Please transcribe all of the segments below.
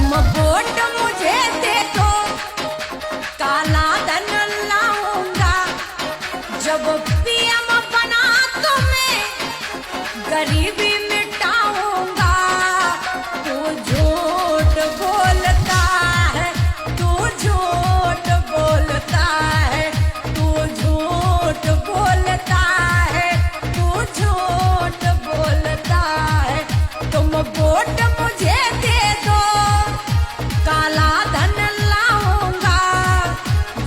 तुम वोट मुझे दे दो, काला धन लाऊंगा। जब पीएम बना तो मैं गरीबी मिटाऊंगा। तू झूठ बोलता है, तू झूठ बोलता है, तू झूठ बोलता है, तू झूठ बोलता है। तुम वोट मुझे दे दो, काला धन लाऊंगा।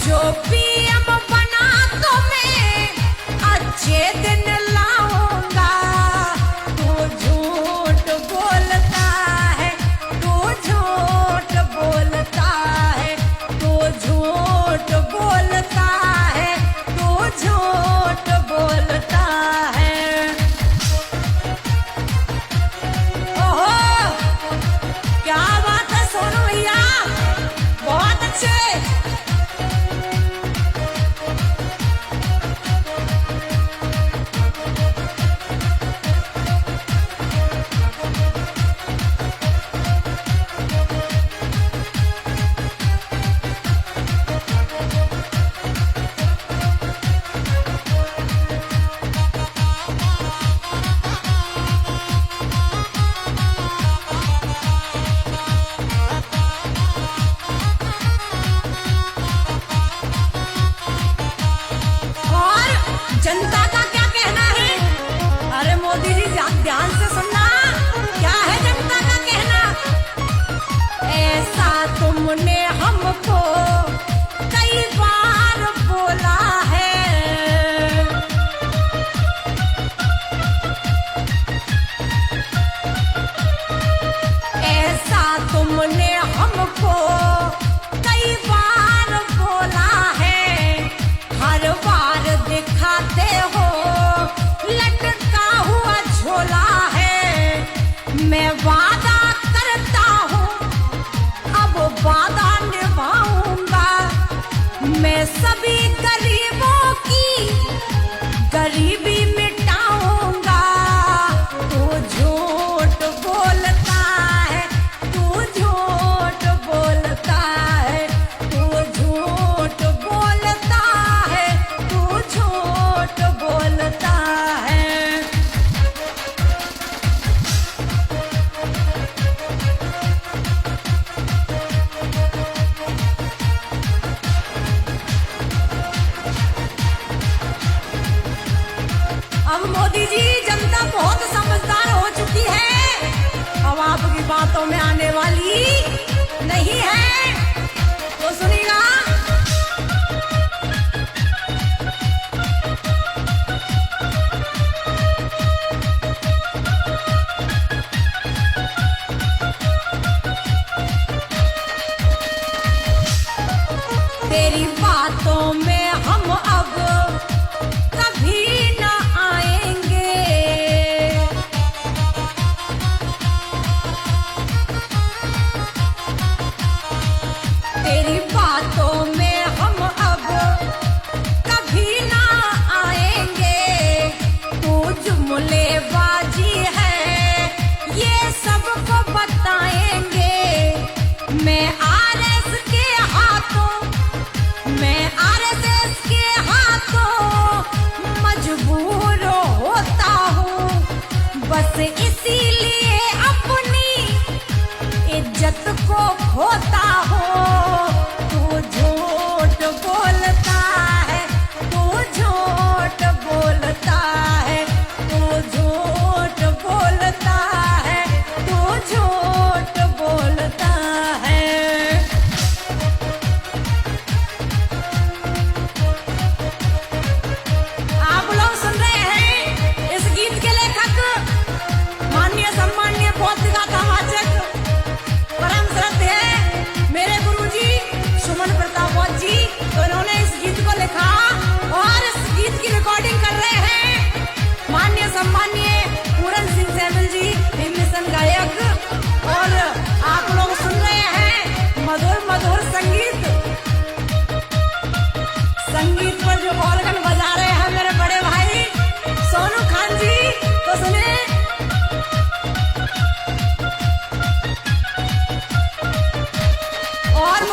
जो पीएम बना तो मैं अच्छे दिन लाऊंगा। तू झूठ बोलता है, तू झूठ बोलता है, तू झूठ बोलता है, तू झूठ बोलता है। ओहो, क्या बात है सोनू भैया, बहुत अच्छे। और जनता का क्या कहना है? अरे मोदी जी ध्यान से सुनना, क्या है जनता का कहना? ऐसा तुमने हमको कई बार बोला है। ऐसा तुमने हमको कई बार बोला है। हर बार दिखाते हो लटका हुआ झोला है। मैं वादा करता हूँ अब वादा निभाऊंगा। मैं सभी गरीबों की गरीबी मिटाऊंगा। तू झूठ बोलता है, तू झूठ बोलता है, तू झूठ बोलता है, तू झूठ बोलता है। अब मोदी जी जनता बहुत समझदार हो चुकी है, अब आपकी बातों में आने वाली नहीं है। तो सुनिएगा, तेरी बातों में हम अब कभी न आएंगे। तेरी बातों में हम अब कभी न आएंगे। तू जुमलेबाजी है ये सबको बताएंगे। मैं आरएस के हाथों, मैं आरएसएस के हाथों मजबूर होता हूँ। बस इसीलिए अपनी इज्जत को खोता हूँ। तू झूठ बोलता है, तू झूठ बोलता है, तू झूठ बोलता है, तू झूठ बोलता है। आप लोग सुन रहे हैं इस गीत के लेखक माननीय सम्माननीय पौत्रिका का वाचक परम श्रद्धेय मेरे गुरुजी सुमन प्रताप जी, तो इन्होंने इस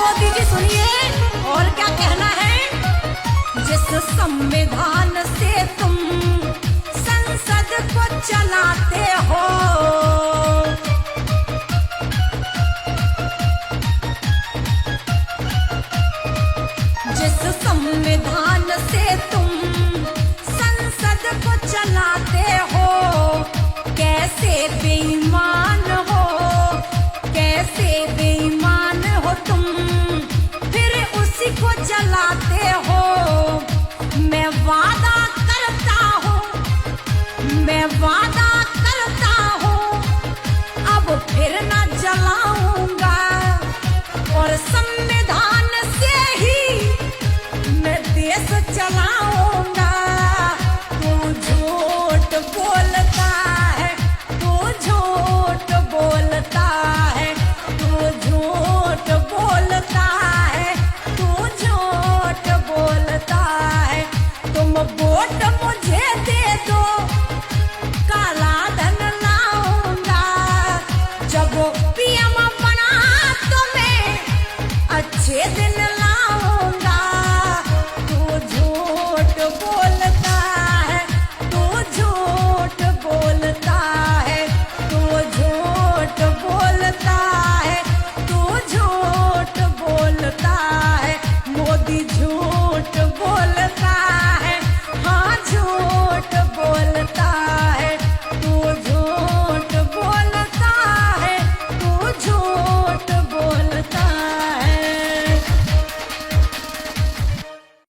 मोदी जी सुनिए और क्या कहना है। जिस संविधान से तुम संसद को चलाते हो, जिस संविधान से तुम संसद को चलाते हो, कैसे बेईमान हो, कैसे बेईमान हो तुम, फिर उसी को जलाते हो। मैं वादा करता हूँ, मैं वादा करता हूँ, अब फिर न जलाऊं